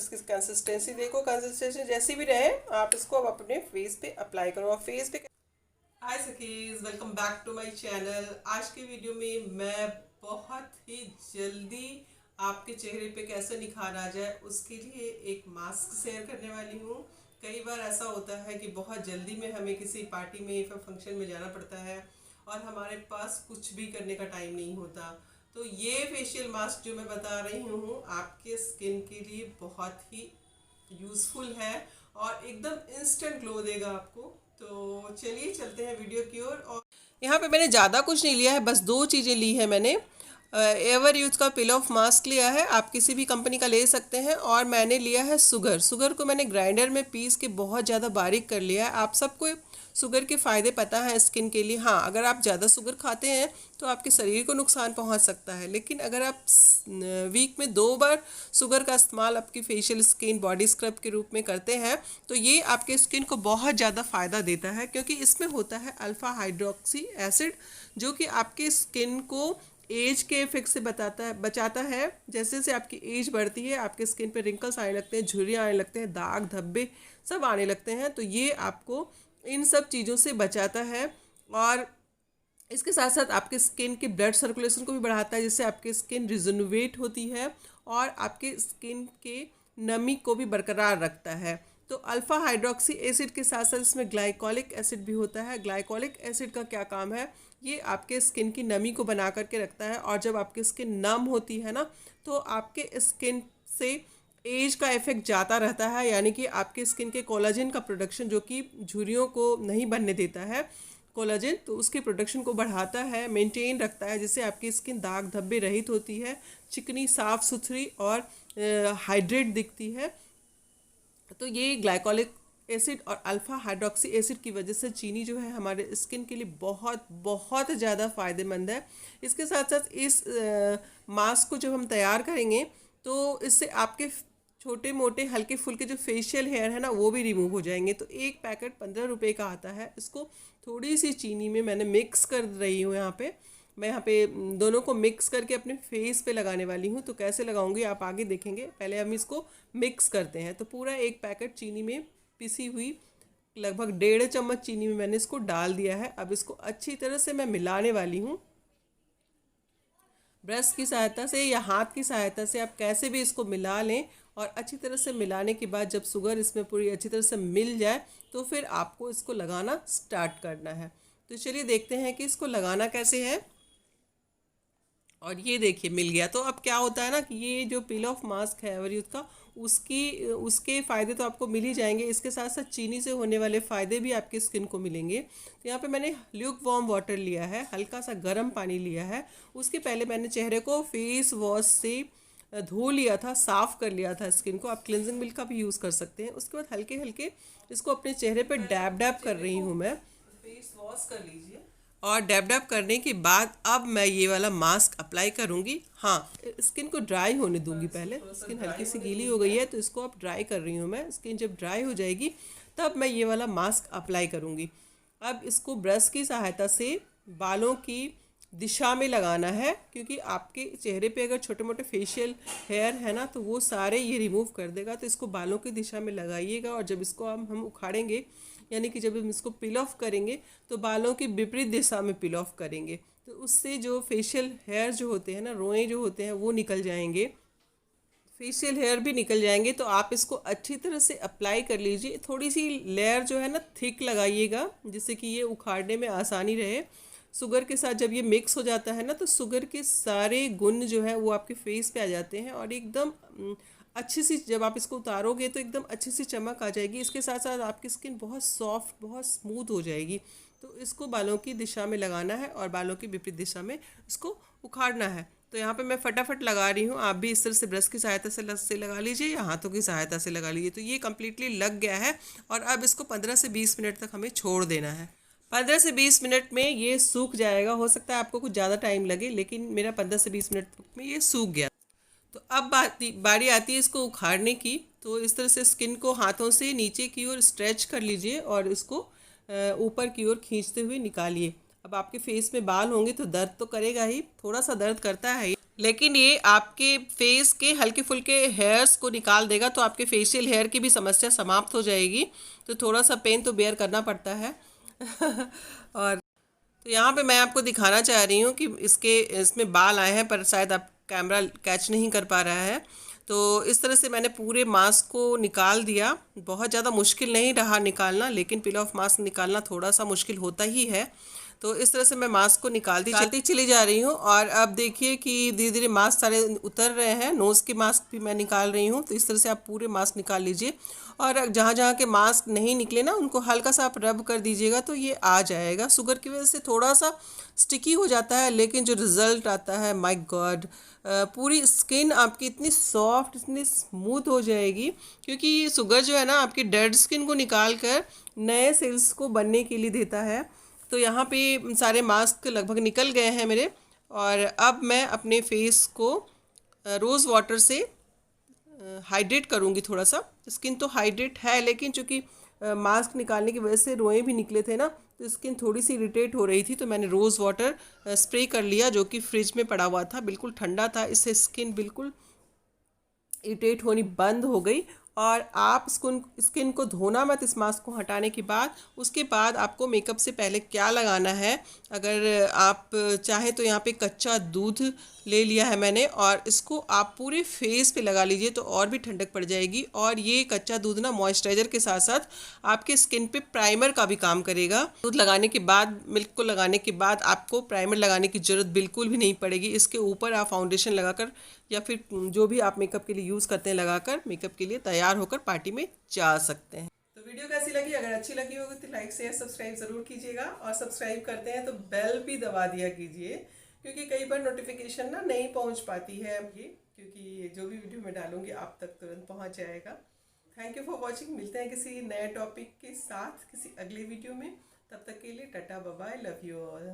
इसकी कंसिस्टेंसी देखो, कंसिस्टेंसी जैसी भी रहे आप इसको अब अपने फेस पे अप्लाई करो। और फेस पे हाय सखीज, welcome back to my channel. आज की वीडियो में मैं बहुत ही जल्दी आपके चेहरे पे कैसे निखार आ जाए उसके लिए एक मास्क शेयर करने वाली हूँ। कई बार ऐसा होता है कि बहुत जल्दी में हमें किसी पार्टी में या फंक्शन में जाना पड़ता है और हमारे पास कुछ भी करने का टाइम नहीं होता। तो ये फेशियल मास्क जो मैं बता रही हूँ आपके स्किन के लिए बहुत ही यूज़फुल है और एकदम इंस्टेंट ग्लो देगा आपको। तो चलिए चलते हैं वीडियो की ओर। और यहाँ पे मैंने ज़्यादा कुछ नहीं लिया है, बस दो चीज़ें ली है मैंने। एवर यूज का पिल ऑफ मास्क लिया है, आप किसी भी कंपनी का ले सकते हैं। और मैंने लिया है शुगर। शुगर को मैंने ग्राइंडर में पीस के बहुत ज़्यादा बारीक कर लिया है। आप सबको शुगर के फ़ायदे पता है स्किन के लिए। हाँ, अगर आप ज़्यादा शुगर खाते हैं तो आपके शरीर को नुकसान पहुंच सकता है, लेकिन अगर आप वीक में 2 बार शुगर का इस्तेमाल आपकी फेशियल स्किन बॉडी स्क्रब के रूप में करते हैं तो ये आपके स्किन को बहुत ज़्यादा फ़ायदा देता है, क्योंकि इसमें होता है अल्फ़ा हाइड्रोक्सी एसिड, जो कि आपके स्किन को एज के इफेक्ट से बचाता है। जैसे जैसे आपकी एज बढ़ती है आपके स्किन पे रिंकल्स आने लगते हैं, झुर्रियाँ आने लगते हैं, दाग धब्बे सब आने लगते हैं। तो ये आपको इन सब चीज़ों से बचाता है। और इसके साथ साथ आपके स्किन के ब्लड सर्कुलेशन को भी बढ़ाता है, जिससे आपकी स्किन रिजुनवेट होती है और आपके स्किन के नमी को भी बरकरार रखता है। तो अल्फ़ा हाइड्रोक्सी एसिड के साथ साथ इसमें ग्लाइकोलिक एसिड भी होता है। ग्लाइकोलिक एसिड का क्या काम है, ये आपके स्किन की नमी को बना करके रखता है। और जब आपकी स्किन नम होती है ना, तो आपके स्किन से एज का इफेक्ट जाता रहता है, यानी कि आपके स्किन के कोलाजन का प्रोडक्शन, जो कि झुर्रियों को नहीं बनने देता है कोलाजन, तो उसके प्रोडक्शन को बढ़ाता है, मेंटेन रखता है, जिससे आपकी स्किन दाग धब्बे रहित होती है, चिकनी साफ सुथरी और हाइड्रेट दिखती है। तो ये ग्लाइकोलिक एसिड और अल्फ़ा हाइड्रोक्सी एसिड की वजह से चीनी जो है हमारे स्किन के लिए बहुत बहुत ज़्यादा फ़ायदेमंद है। इसके साथ साथ इस मास्क को जब हम तैयार करेंगे तो इससे आपके छोटे मोटे हल्के फुल्के जो फेशियल हेयर है ना, वो भी रिमूव हो जाएंगे। तो एक पैकेट 15 रुपये का आता है। इसको थोड़ी सी चीनी में मैंने मिक्स कर रही हूँ। मैं यहाँ पे दोनों को मिक्स करके अपने फेस पे लगाने वाली हूँ। तो कैसे लगाऊंगी आप आगे देखेंगे, पहले हम इसको मिक्स करते हैं। तो पूरा एक पैकेट चीनी में पिसी हुई लगभग 1.5 चम्मच चीनी में मैंने इसको डाल दिया है। अब इसको अच्छी तरह से मैं मिलाने वाली हूँ। ब्रश की सहायता से या हाथ की सहायता से आप कैसे भी इसको मिला लें। और अच्छी तरह से मिलाने के बाद जब शुगर इसमें पूरी अच्छी तरह से मिल जाए तो फिर आपको इसको लगाना स्टार्ट करना है। तो चलिए देखते हैं कि इसको लगाना कैसे है। और ये देखिए मिल गया। तो अब क्या होता है ना कि ये जो पील ऑफ मास्क है एवर यूथ का, उसके फ़ायदे तो आपको मिल ही जाएंगे। इसके साथ साथ चीनी से होने वाले फ़ायदे भी आपकी स्किन को मिलेंगे। तो यहाँ पे मैंने ल्यूक वार्म वाटर लिया है, हल्का सा गर्म पानी लिया है। उसके पहले मैंने चेहरे को फेस वॉश से धो लिया था, साफ़ कर लिया था स्किन को। आप क्लिनजिंग मिल्क का भी यूज़ कर सकते हैं। उसके बाद हल्के हल्के इसको अपने चेहरे पर डैब डैब कर रही हूँ मैं। फेस वॉश कर लीजिए। और डैब डैब करने के बाद अब मैं ये वाला मास्क अप्लाई करूँगी। हाँ, स्किन को ड्राई होने दूंगी पहले। स्किन हल्की सी गीली हो गई है तो इसको अब ड्राई कर रही हूँ मैं। स्किन जब ड्राई हो जाएगी तब मैं ये वाला मास्क अप्लाई करूँगी। अब इसको ब्रश की सहायता से बालों की दिशा में लगाना है, क्योंकि आपके चेहरे पे अगर छोटे मोटे फेशियल हेयर है ना, तो वो सारे ये रिमूव कर देगा। तो इसको बालों की दिशा में लगाइएगा। और जब इसको हम उखाड़ेंगे, यानी कि जब हम इसको पिल ऑफ करेंगे तो बालों की विपरीत दिशा में पिल ऑफ करेंगे। तो उससे जो फेशियल हेयर जो होते हैं ना, रोए जो होते हैं, वो निकल जाएंगे, फेशियल हेयर भी निकल जाएंगे। तो आप इसको अच्छी तरह से अप्लाई कर लीजिए। थोड़ी सी लेयर जो है ना थिक लगाइएगा, जिससे कि ये उखाड़ने में आसानी रहे। शुगर के साथ जब ये मिक्स हो जाता है ना, तो शुगर के सारे गुण जो है वो आपके फेस पे आ जाते हैं और एकदम अच्छी सी, जब आप इसको उतारोगे तो एकदम अच्छी सी चमक आ जाएगी। इसके साथ साथ आपकी स्किन बहुत सॉफ्ट, बहुत स्मूथ हो जाएगी। तो इसको बालों की दिशा में लगाना है और बालों की विपरीत दिशा में इसको उखाड़ना है। तो यहाँ पे मैं फटाफट लगा रही हूँ। आप भी इस तरह से ब्रश की सहायता से लगा लीजिए या हाथों की सहायता से लगा लीजिए। तो ये कम्प्लीटली लग गया है और अब इसको 15 से 20 मिनट तक हमें छोड़ देना है। 15 से 20 मिनट में ये सूख जाएगा। हो सकता है आपको कुछ ज़्यादा टाइम लगे, लेकिन मेरा 15 से 20 मिनट में ये सूख गया। तो अब बारी आती है इसको उखाड़ने की। तो इस तरह से स्किन को हाथों से नीचे की ओर स्ट्रेच कर लीजिए और इसको ऊपर की ओर खींचते हुए निकालिए। अब आपके फेस में बाल होंगे तो दर्द तो करेगा ही, थोड़ा सा दर्द करता है, लेकिन ये आपके फेस के हल्के फुल्के हेयर्स को निकाल देगा, तो आपके फेशियल हेयर की भी समस्या समाप्त हो जाएगी। तो थोड़ा सा पेन तो बेयर करना पड़ता है। और तो यहाँ पे मैं आपको दिखाना चाह रही हूँ कि इसमें बाल आए हैं, पर शायद आप कैमरा कैच नहीं कर पा रहा है। तो इस तरह से मैंने पूरे मास्क को निकाल दिया। बहुत ज़्यादा मुश्किल नहीं रहा निकालना, लेकिन पील ऑफ मास्क निकालना थोड़ा सा मुश्किल होता ही है। तो इस तरह से मैं मास्क को निकालती चली जा रही हूँ। और अब देखिए कि धीरे धीरे मास्क सारे उतर रहे हैं। नोज़ के मास्क भी मैं निकाल रही हूँ। तो इस तरह से आप पूरे मास्क निकाल लीजिए, और जहाँ जहाँ के मास्क नहीं निकले ना, उनको हल्का सा आप रब कर दीजिएगा, तो ये आ जाएगा। शुगर की वजह से थोड़ा सा स्टिकी हो जाता है, लेकिन जो रिज़ल्ट आता है, माय गॉड, पूरी स्किन आपकी इतनी सॉफ्ट, इतनी स्मूथ हो जाएगी। क्योंकि शुगर जो है ना, आपकी डेड स्किन को निकाल कर नए सेल्स को बनने के लिए देता है। तो यहाँ पे सारे मास्क लगभग निकल गए हैं मेरे। और अब मैं अपने फेस को रोज़ वाटर से हाइड्रेट करूँगी थोड़ा सा। स्किन तो हाइड्रेट है, लेकिन चूँकि मास्क निकालने की वजह से रोए भी निकले थे ना, तो स्किन थोड़ी सी इरिटेट हो रही थी। तो मैंने रोज़ वाटर स्प्रे कर लिया, जो कि फ्रिज में पड़ा हुआ था, बिल्कुल ठंडा था। इससे स्किन बिल्कुल इरिटेट होनी बंद हो गई। और आप स्किन को धोना मत इस मास्क को हटाने के बाद। उसके बाद आपको मेकअप से पहले क्या लगाना है, अगर आप चाहें तो यहाँ पे कच्चा दूध ले लिया है मैंने, और इसको आप पूरे फेस पे लगा लीजिए, तो और भी ठंडक पड़ जाएगी। और ये कच्चा दूध ना मॉइस्चराइज़र के साथ साथ आपके स्किन पे प्राइमर का भी काम करेगा। दूध लगाने के बाद, मिल्क को लगाने के बाद आपको प्राइमर लगाने की ज़रूरत बिल्कुल भी नहीं पड़ेगी। इसके ऊपर आप फाउंडेशन लगाकर, या फिर जो भी आप मेकअप के लिए यूज़ करते हैं, लगाकर मेकअप के लिए तैयार होकर पार्टी में जा सकते हैं। तो वीडियो कैसी लगी? अगर अच्छी लगी होगी तो लाइक शेयर सब्सक्राइब ज़रूर कीजिएगा, और सब्सक्राइब करते हैं तो बेल भी दबा दिया कीजिए, क्योंकि कई बार नोटिफिकेशन ना नहीं पहुंच पाती है ये, क्योंकि जो भी वीडियो मैं डालूंगी आप तक तुरंत पहुंच जाएगा। Thank you for watching. मिलते हैं किसी नए टॉपिक के साथ किसी अगले वीडियो में। तब तक के लिए tata bye bye, love you all.